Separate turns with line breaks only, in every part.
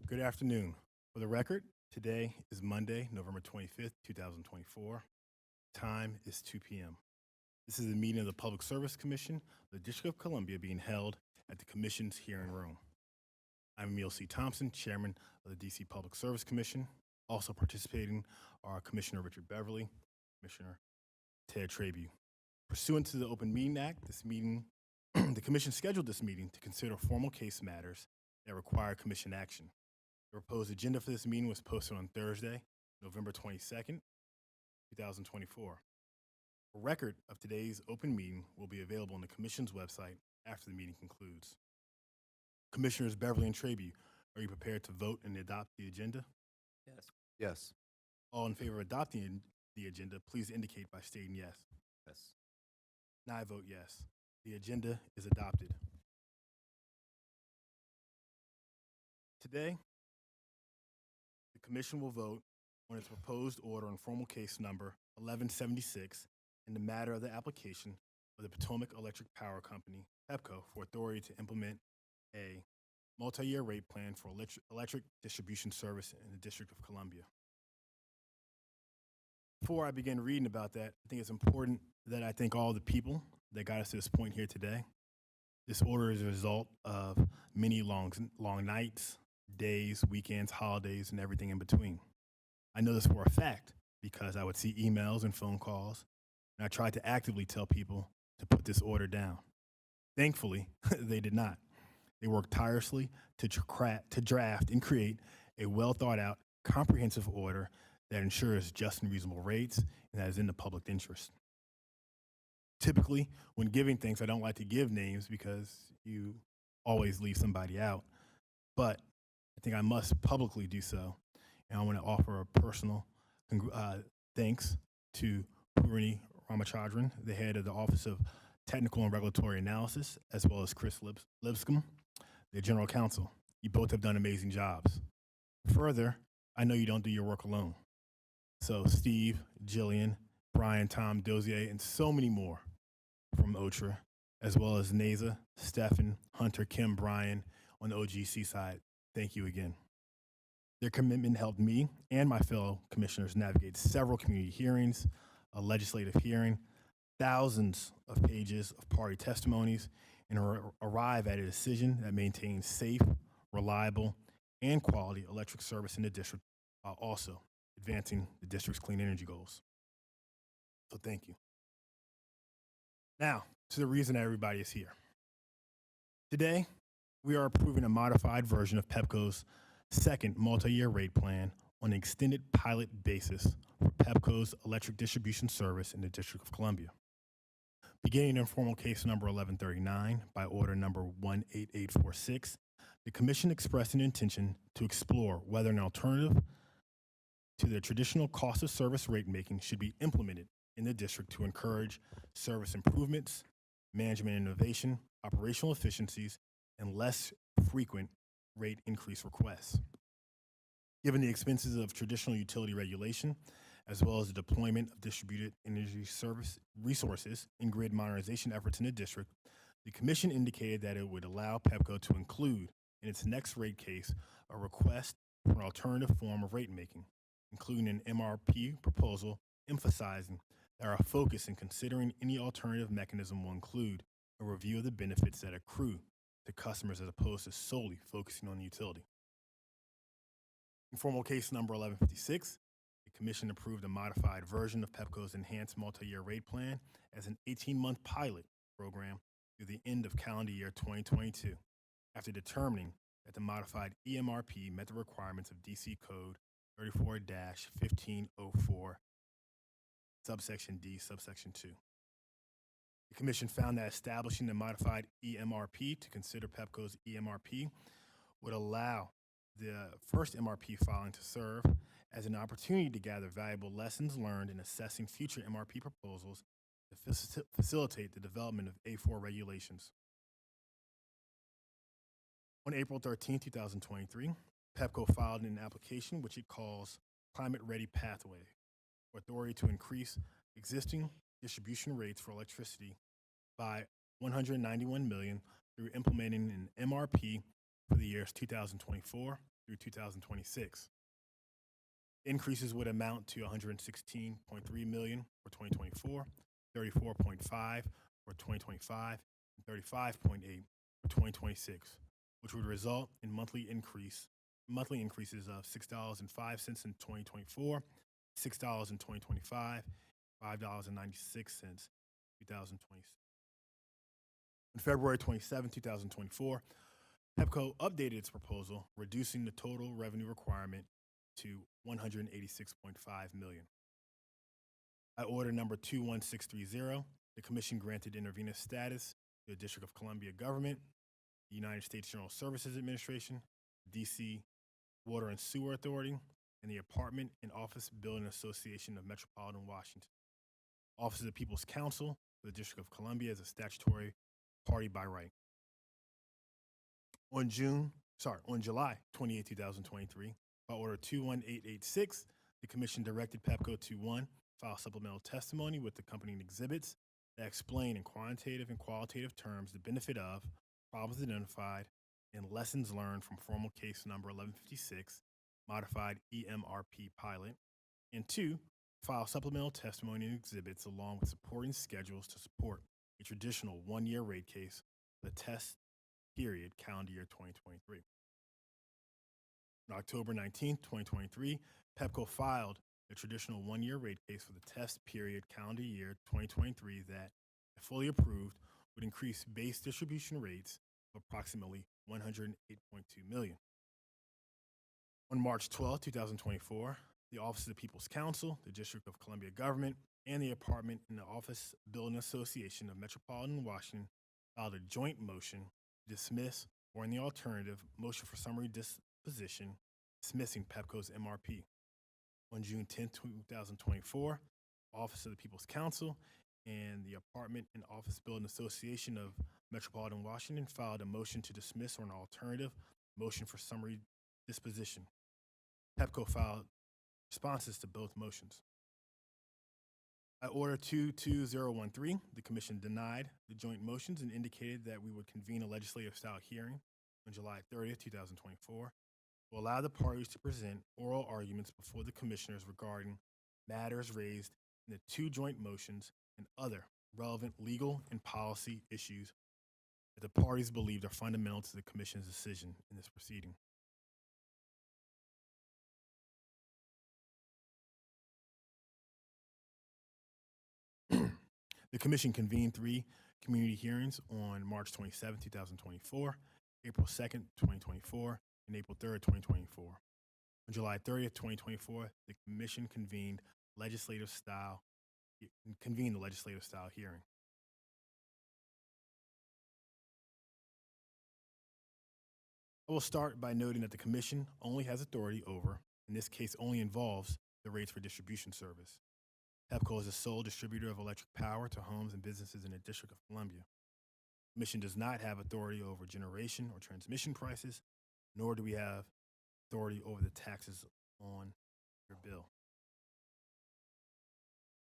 Good afternoon. For the record, today is Monday, November 25th, 2024. Time is 2 p.m. This is a meeting of the Public Service Commission of the District of Columbia being held at the Commission's hearing room. I'm Emil C. Thompson, Chairman of the DC Public Service Commission. Also participating are Commissioner Richard Beverly, Commissioner Ted Trabu. Pursuant to the Open Meeting Act, the Commission scheduled this meeting to consider formal case matters that require Commission action. The proposed agenda for this meeting was posted on Thursday, November 22nd, 2024. A record of today's open meeting will be available on the Commission's website after the meeting concludes. Commissioners Beverly and Trabu, are you prepared to vote and adopt the agenda?
Yes.
Yes.
All in favor of adopting the agenda, please indicate by stating yes.
Yes.
And I vote yes. The agenda is adopted. Today, the Commission will vote on its proposed order on formal case number 1176 in the matter of the application of the Potomac Electric Power Company, Pepco, for authority to implement a multi-year rate plan for electric distribution service in the District of Columbia. Before I begin reading about that, I think it's important that I thank all the people that got us to this point here today. This order is a result of many long nights, days, weekends, holidays, and everything in between. I know this for a fact because I would see emails and phone calls, and I tried to actively tell people to put this order down. Thankfully, they did not. They worked tirelessly to draft and create a well-thought-out, comprehensive order that ensures just and reasonable rates and that is in the public interest. Typically, when giving things, I don't like to give names because you always leave somebody out, but I think I must publicly do so. And I want to offer a personal thanks to Purani Ramachandran, the head of the Office of Technical and Regulatory Analysis, as well as Chris Lipscomb, the General Counsel. You both have done amazing jobs. Further, I know you don't do your work alone. So Steve, Jillian, Brian, Tom, Dozier, and so many more from OTRA, as well as Naza, Stefan, Hunter, Kim, Brian on the OGC side. Thank you again. Their commitment helped me and my fellow commissioners navigate several community hearings, a legislative hearing, thousands of pages of party testimonies, and arrive at a decision that maintains safe, reliable, and quality electric service in the district while also advancing the district's clean energy goals. So thank you. Now, to the reason that everybody is here. Today, we are approving a modified version of Pepco's second multi-year rate plan on an extended pilot basis for Pepco's electric distribution service in the District of Columbia. Beginning in formal case number 1139 by order number 18846, the Commission expressed an intention to explore whether an alternative to the traditional cost of service rate making should be implemented in the district to encourage service improvements, management innovation, operational efficiencies, and less frequent rate increase requests. Given the expenses of traditional utility regulation, as well as the deployment of distributed energy service resources and grid modernization efforts in the district, the Commission indicated that it would allow Pepco to include in its next rate case a request for an alternative form of rate making, including an MRP proposal emphasizing that our focus in considering any alternative mechanism will include a review of the benefits that accrue to customers as opposed to solely focusing on the utility. In formal case number 1156, the Commission approved a modified version of Pepco's enhanced multi-year rate plan as an 18-month pilot program through the end of calendar year 2022, after determining that the modified EMRP met the requirements of DC Code 34-1504, subsection D, subsection 2. The Commission found that establishing the modified EMRP to consider Pepco's EMRP would allow the first MRP filing to serve as an opportunity to gather valuable lessons learned in assessing future MRP proposals to facilitate the development of A4 regulations. On April 13, 2023, Pepco filed an application which it calls Climate Ready Pathway for authority to increase existing distribution rates for electricity by $191 million through implementing an MRP for the years 2024 through 2026. Increases would amount to $116.3 million for 2024, 34.5 for 2025, and 35.8 for 2026, which would result in monthly increases of $6.05 in 2024, $6 in 2025, $5.96 in 2026. On February 27, 2024, Pepco updated its proposal, reducing the total revenue requirement to $186.5 million. By order number 21630, the Commission granted intervenor status to the District of Columbia government, the United States General Services Administration, DC Water and Sewer Authority, and the Apartment and Office Building Association of Metropolitan Washington. Office of the People's Counsel for the District of Columbia as a statutory party by right. On July 28, 2023, by order 21886, the Commission directed Pepco to 1, file supplemental testimony with accompanying exhibits that explain in quantitative and qualitative terms the benefit of, problems identified, and lessons learned from formal case number 1156, modified EMRP pilot, and 2, file supplemental testimony and exhibits along with supporting schedules to support a traditional one-year rate case for the test period calendar year 2023. On October 19, 2023, Pepco filed a traditional one-year rate case for the test period calendar year 2023 that, if fully approved, would increase base distribution rates of approximately $108.2 million. On March 12, 2024, the Office of the People's Counsel, the District of Columbia Government, and the Apartment and the Office Building Association of Metropolitan Washington filed a joint motion to dismiss, or in the alternative, motion for summary disposition, dismissing Pepco's MRP. On June 10, 2024, Office of the People's Counsel and the Apartment and Office Building Association of Metropolitan Washington filed a motion to dismiss, or an alternative, motion for summary disposition. Pepco filed responses to both motions. By order 22013, the Commission denied the joint motions and indicated that we would convene a legislative-style hearing on July 30, 2024, to allow the parties to present oral arguments before the Commissioners regarding matters raised in the two joint motions and other relevant legal and policy issues that the parties believed are fundamental to the Commission's decision in this proceeding. The Commission convened 3 community hearings on March 27, 2024, April 2nd, 2024, and April 3rd, 2024. On July 30th, 2024, the Commission convened the legislative style hearing. I will start by noting that the Commission only has authority over, in this case only involves, the rates for distribution service. Pepco is the sole distributor of electric power to homes and businesses in the District of Columbia. The Commission does not have authority over generation or transmission prices, nor do we have authority over the taxes on your bill.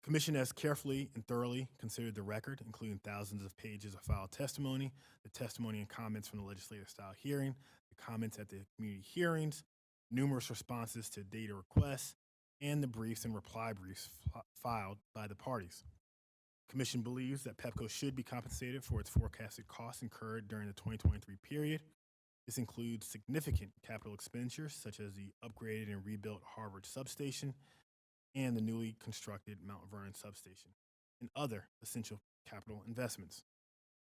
The Commission has carefully and thoroughly considered the record, including thousands of pages of filed testimony, the testimony and comments from the legislative style hearing, the comments at the community hearings, numerous responses to data requests, and the briefs and reply briefs filed by the parties. The Commission believes that Pepco should be compensated for its forecasted costs incurred during the 2023 period. This includes significant capital expenditures such as the upgraded and rebuilt Harvard substation and the newly constructed Mount Vernon substation, and other essential capital investments.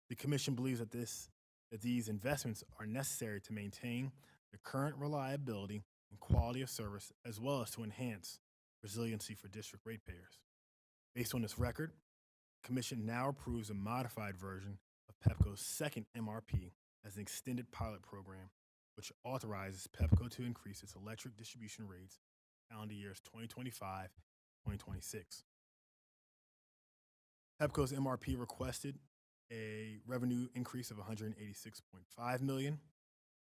The Commission believes that these investments are necessary to maintain the current reliability and quality of service, as well as to enhance resiliency for district ratepayers. Based on this record, the Commission now approves a modified version of Pepco's second MRP as an extended pilot program, which authorizes Pepco to increase its electric distribution rates calendar years 2025 and 2026. Pepco's MRP requested a revenue increase of $186.5 million.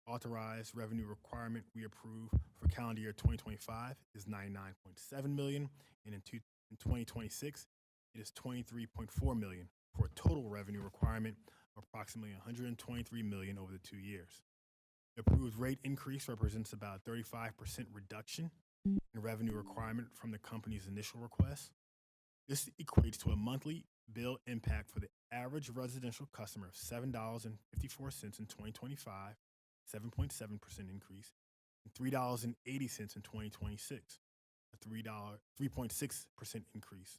Authorized revenue requirement we approve for calendar year 2025 is $99.7 million, and in 2026, it is $23.4 million, for a total revenue requirement of approximately $123 million over the 2 years. The approved rate increase represents about 35% reduction in revenue requirement from the company's initial request. This equates to a monthly bill impact for the average residential customer of $7.54 in 2025, 7.7% increase, and $3.80 in 2026, a 3.6% increase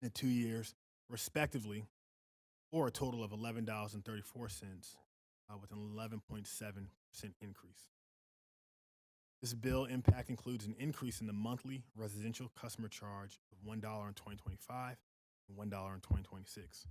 in 2 years, respectively, or a total of $11.34 with an 11.7% increase. This bill impact includes an increase in the monthly residential customer charge of $1 in 2025 and $1 in 2026.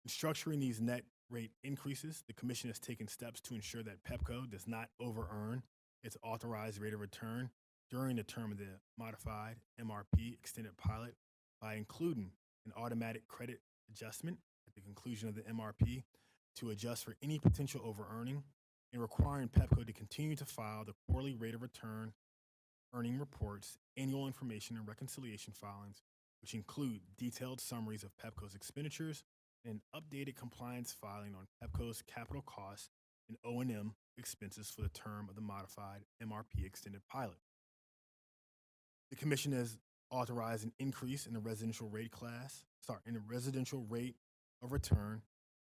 In structuring these net rate increases, the Commission has taken steps to ensure that Pepco does not over-earn its authorized rate of return during the term of the modified MRP extended pilot by including an automatic credit adjustment at the conclusion of the MRP to adjust for any potential over-earning and requiring Pepco to continue to file the quarterly rate of return earning reports, annual information, and reconciliation filings, which include detailed summaries of Pepco's expenditures and an updated compliance filing on Pepco's capital costs and O&M expenses for the term of the modified MRP extended pilot. The Commission has authorized an increase in the residential rate of return,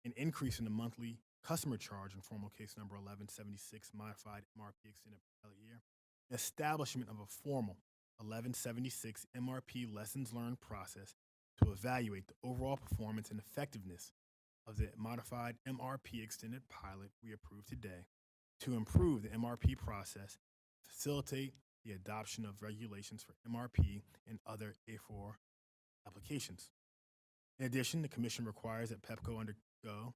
an increase in the monthly customer charge in formal case number 1176 modified MRP extended pilot year, an establishment of a formal 1176 MRP lessons learned process to evaluate the overall performance and effectiveness of the modified MRP extended pilot we approved today, to improve the MRP process, facilitate the adoption of regulations for MRP and other A4 applications. In addition, the Commission requires that Pepco undergo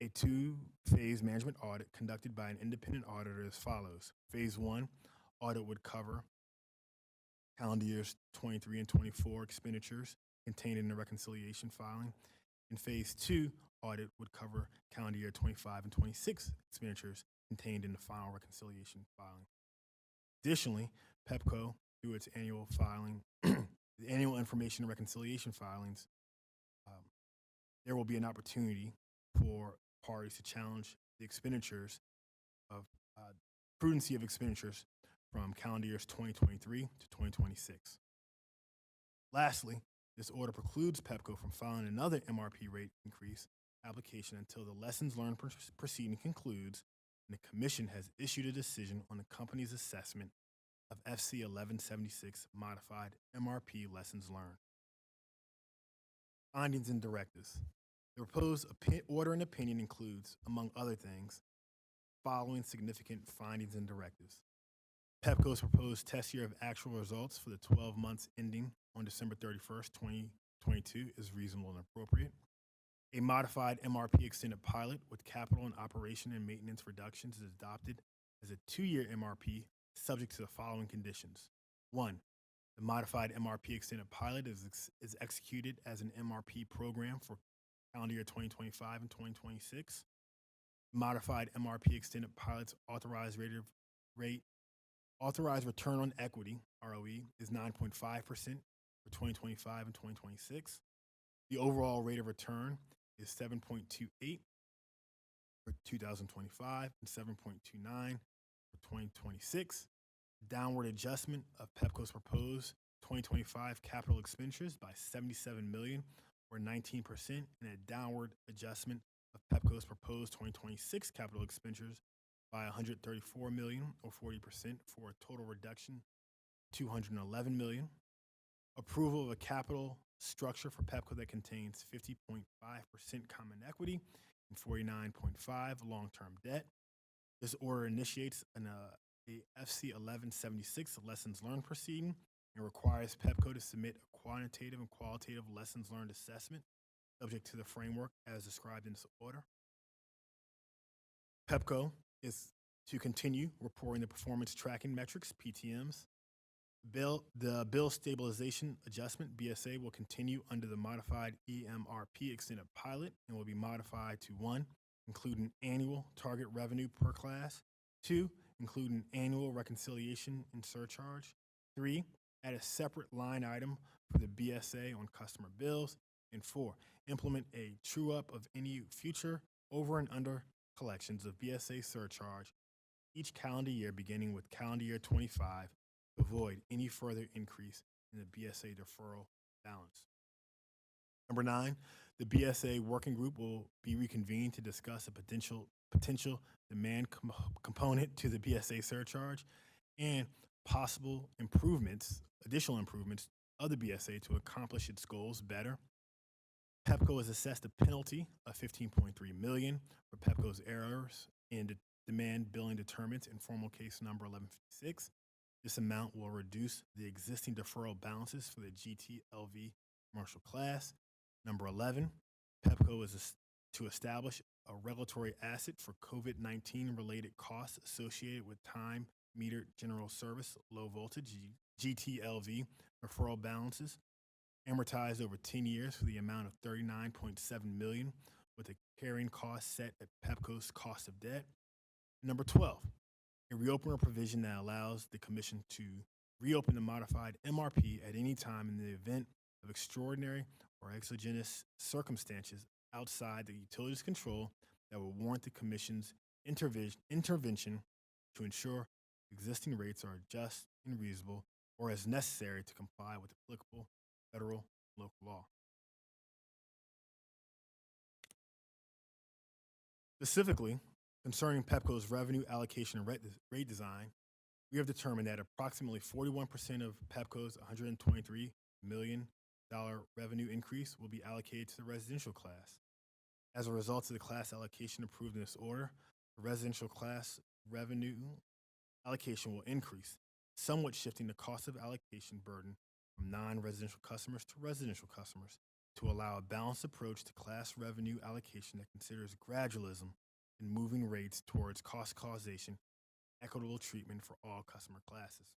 a two-phase management audit conducted by an independent auditor as follows. Phase 1 audit would cover calendar years 23 and 24 expenditures contained in the reconciliation filing, and Phase 2 audit would cover calendar year 25 and 26 expenditures contained in the final reconciliation filing. Additionally, Pepco, through its annual filing, the annual information and reconciliation filings, there will be an opportunity for parties to challenge the expenditures of prudency of expenditures from calendar years 2023 to 2026. Lastly, this order precludes Pepco from filing another MRP rate increase application until the lessons learned proceeding concludes and the Commission has issued a decision on the company's assessment of FC1176 modified MRP lessons learned. Findings and directives. The proposed order and opinion includes, among other things, following significant findings and directives. Pepco's proposed test year of actual results for the 12 months ending on December 31st, 2022 is reasonable and appropriate. A modified MRP extended pilot with capital and operation and maintenance reductions is adopted as a 2-year MRP subject to the following conditions. 1, the modified MRP extended pilot is executed as an MRP program for calendar year 2025 and 2026. Modified MRP extended pilot's authorized return on equity, ROE, is 9.5% for 2025 and 2026. The overall rate of return is 7.28 for 2025 and 7.29 for 2026. Downward adjustment of Pepco's proposed 2025 capital expenditures by $77 million or 19%, and a downward adjustment of Pepco's proposed 2026 capital expenditures by $134 million or 40% for a total reduction of $211 million. Approval of a capital structure for Pepco that contains 50.5% common equity and 49.5% long-term debt. This order initiates a FC1176 lessons learned proceeding and requires Pepco to submit a quantitative and qualitative lessons learned assessment subject to the framework as described in this order. Pepco is to continue reporting the performance tracking metrics, PTMs. The Bill Stabilization Adjustment, BSA, will continue under the modified EMRP extended pilot and will be modified to 1, include an annual target revenue per class, 2, include an annual reconciliation and surcharge, 3, add a separate line item for the BSA on customer bills, and 4, implement a true-up of any future over and under collections of BSA surcharge each calendar year beginning with calendar year 25 to avoid any further increase in the BSA deferral balance. Number 9, the BSA working group will be reconvened to discuss a potential demand component to the BSA surcharge and possible additional improvements of the BSA to accomplish its goals better. Pepco has assessed a penalty of $15.3 million for Pepco's errors in demand billing determinants in formal case number 1156. This amount will reduce the existing deferral balances for the GTLV commercial class. Number 11, Pepco is to establish a regulatory asset for COVID-19 related costs associated with time metered general service low voltage GTLV deferral balances amortized over 10 years for the amount of $39.7 million with a carrying cost set at Pepco's cost of debt. Number 12, a reopener provision that allows the Commission to reopen the modified MRP at any time in the event of extraordinary or exogenous circumstances outside the utility's control that will warrant the Commission's intervention to ensure existing rates are just and reasonable or as necessary to comply with applicable federal and local law. Specifically, concerning Pepco's revenue allocation and rate design, we have determined that approximately 41% of Pepco's $123 million revenue increase will be allocated to the residential class. As a result of the class allocation approved in this order, the residential class revenue allocation will increase, somewhat shifting the cost of allocation burden from non-residential customers to residential customers to allow a balanced approach to class revenue allocation that considers gradualism in moving rates towards cost causation, equitable treatment for all customer classes.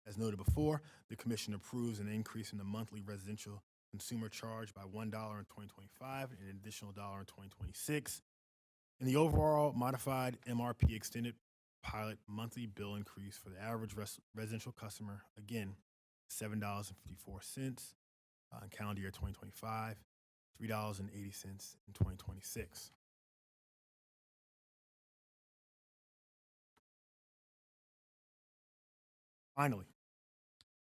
As noted before, the Commission approves an increase in the monthly residential consumer charge by $1 in 2025 and an additional $1 in 2026. And the overall modified MRP extended pilot monthly bill increase for the average residential customer, again, $7.54 in calendar year 2025, $3.80 in 2026. Finally,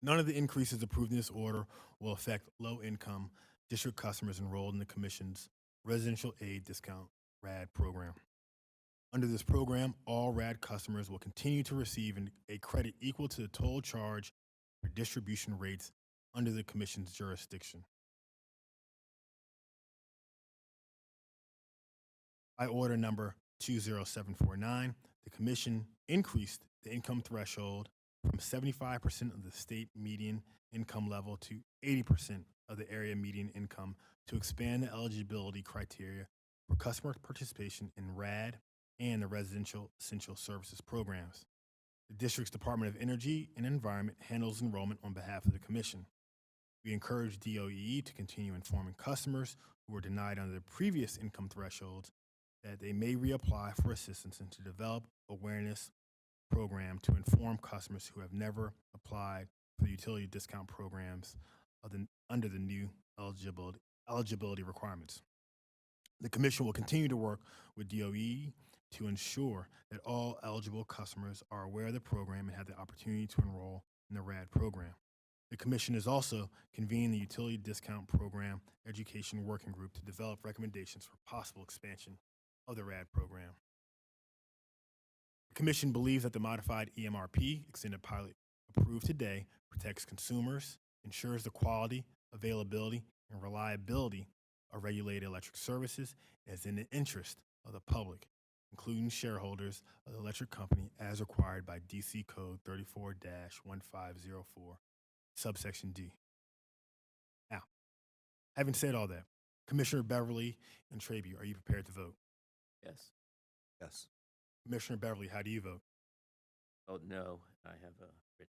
none of the increases approved in this order will affect low-income district customers enrolled in the Commission's Residential Aid Discount RAD program. Under this program, all RAD customers will continue to receive a credit equal to the total charge for distribution rates under the Commission's jurisdiction. By order number 20749, the Commission increased the income threshold from 75% of the state median income level to 80% of the area median income to expand the eligibility criteria for customer participation in RAD and the Residential Essential Services programs. The district's Department of Energy and Environment handles enrollment on behalf of the Commission. We encourage DOE to continue informing customers who were denied under the previous income thresholds that they may reapply for assistance and to develop awareness program to inform customers who have never applied for the utility discount programs under the new eligibility requirements. The Commission will continue to work with DOE to ensure that all eligible customers are aware of the program and have the opportunity to enroll in the RAD program. The Commission is also convening the Utility Discount Program Education Working Group to develop recommendations for possible expansion of the RAD program. The Commission believes that the modified EMRP extended pilot approved today protects consumers, ensures the quality, availability, and reliability of regulated electric services, and is in the interest of the public, including shareholders of the electric company as required by DC Code 34-1504, subsection D. Now, having said all that, Commissioner Beverly and Trabue, are you prepared to vote?
Yes.
Yes.
Commissioner Beverly, how do you vote?
Oh, no, I have a written.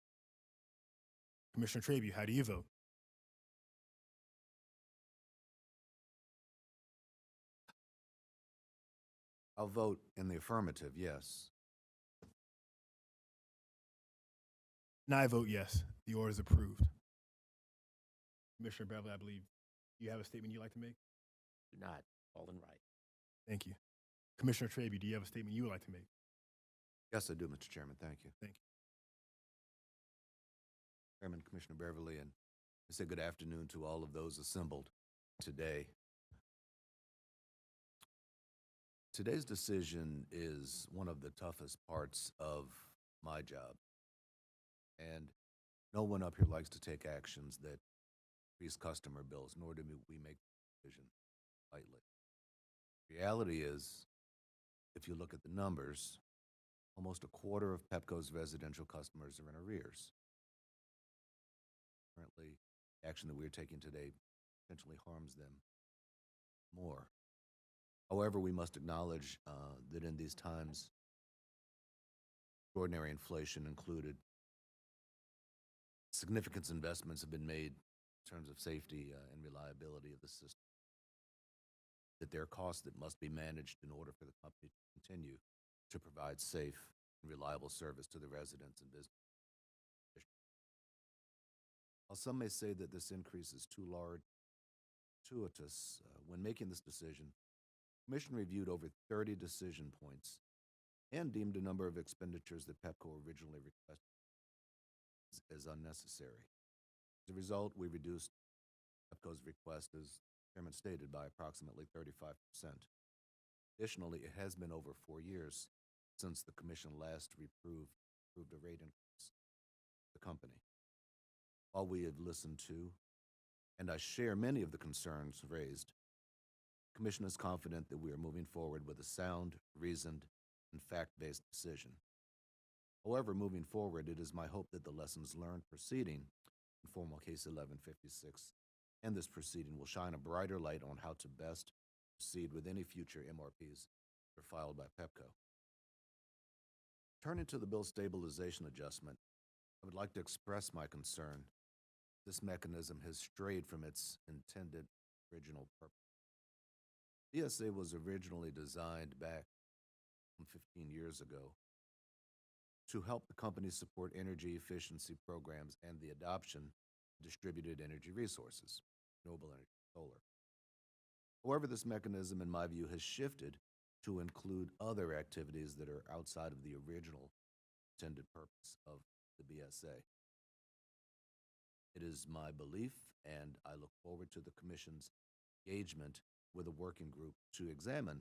Commissioner Trabue, how do you vote?
I'll vote in the affirmative, yes.
And I vote yes. The order is approved. Commissioner Beverly, I believe you have a statement you'd like to make?
Do not. All in right.
Thank you. Commissioner Traby, do you have a statement you would like to make?
Yes, I do, Mr. Chairman. Thank you.
Thank you.
Chairman, Commissioner Beverly, and I say good afternoon to all of those assembled today. Today's decision is one of the toughest parts of my job. And no one up here likes to take actions that increase customer bills, nor do we make the decision lightly. Reality is, if you look at the numbers, almost a quarter of Pepco's residential customers are in arrears. Currently, the action that we're taking today potentially harms them more. However, we must acknowledge that in these times, extraordinary inflation included, significant investments have been made in terms of safety and reliability of the system, that there are costs that must be managed in order for the company to continue to provide safe and reliable service to the residents and business. While some may say that this increase is too large, gratuitous, when making this decision, the Commission reviewed over 30 decision points and deemed a number of expenditures that Pepco originally requested as unnecessary. As a result, we reduced Pepco's request, as Chairman stated, by approximately 35%. Additionally, it has been over 4 years since the Commission last approved a rate increase for the company. While we have listened to, and I share many of the concerns raised, the Commission is confident that we are moving forward with a sound, reasoned, and fact-based decision. However, moving forward, it is my hope that the lessons learned preceding Informal Case 1156 and this proceeding will shine a brighter light on how to best proceed with any future MRPs that are filed by Pepco. Turning to the bill stabilization adjustment, I would like to express my concern this mechanism has strayed from its intended original purpose. DSA was originally designed back 15 years ago to help the company support energy efficiency programs and the adoption of distributed energy resources, renewable energy, solar. However, this mechanism, in my view, has shifted to include other activities that are outside of the original intended purpose of the BSA. It is my belief, and I look forward to the Commission's engagement with a working group to examine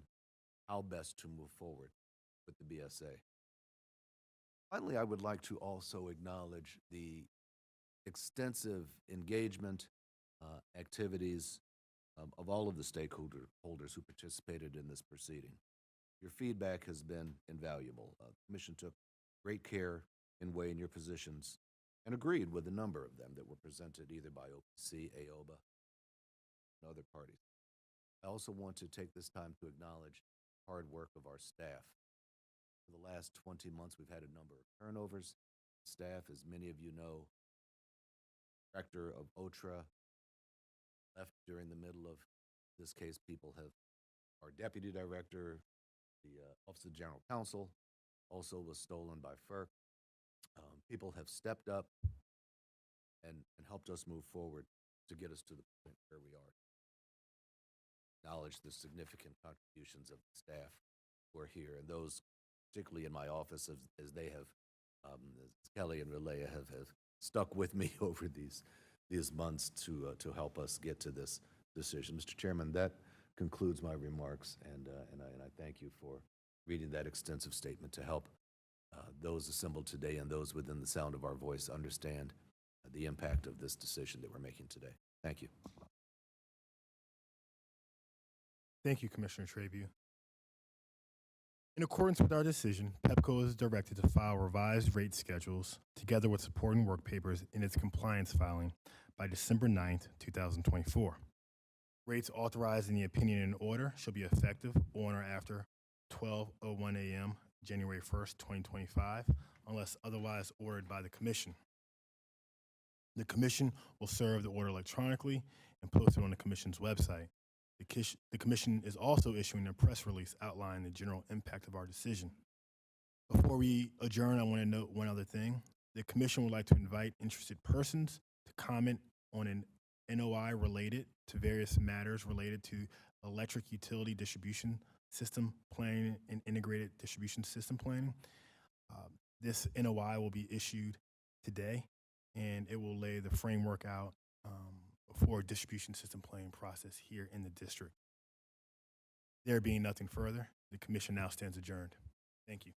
how best to move forward with the BSA. Finally, I would like to also acknowledge the extensive engagement activities of all of the stakeholders who participated in this proceeding. Your feedback has been invaluable. The Commission took great care in weighing your positions and agreed with a number of them that were presented either by OPC, AOBA, and other parties. I also want to take this time to acknowledge the hard work of our staff. For the last 20 months, we've had a number of turnovers. Staff, as many of you know, Director of OTRA left during the middle of this case. Our Deputy Director, the Office of General Counsel, also was stolen by FERC. People have stepped up and helped us move forward to get us to the point where we are. Acknowledge the significant contributions of the staff who are here, and those particularly in my office as they have, as Kelly and Relaya have stuck with me over these months to help us get to this decision. Mr. Chairman, that concludes my remarks, and I thank you for reading that extensive statement to help those assembled today and those within the sound of our voice understand the impact of this decision that we're making today. Thank you.
Thank you, Commissioner Trabu. In accordance with our decision, Pepco is directed to file revised rate schedules together with supporting work papers in its compliance filing by December 9th, 2024. Rates authorized in the opinion and order shall be effective on or after 12:01 a.m. January 1st, 2025, unless otherwise ordered by the Commission. The Commission will serve the order electronically and post it on the Commission's website. The Commission is also issuing a press release outlining the general impact of our decision. Before we adjourn, I want to note one other thing. The Commission would like to invite interested persons to comment on an NOI related to various matters related to electric utility distribution system planning and integrated distribution system planning. This NOI will be issued today, and it will lay the framework out for a distribution system planning process here in the district. There being nothing further, the commission now stands adjourned. Thank you.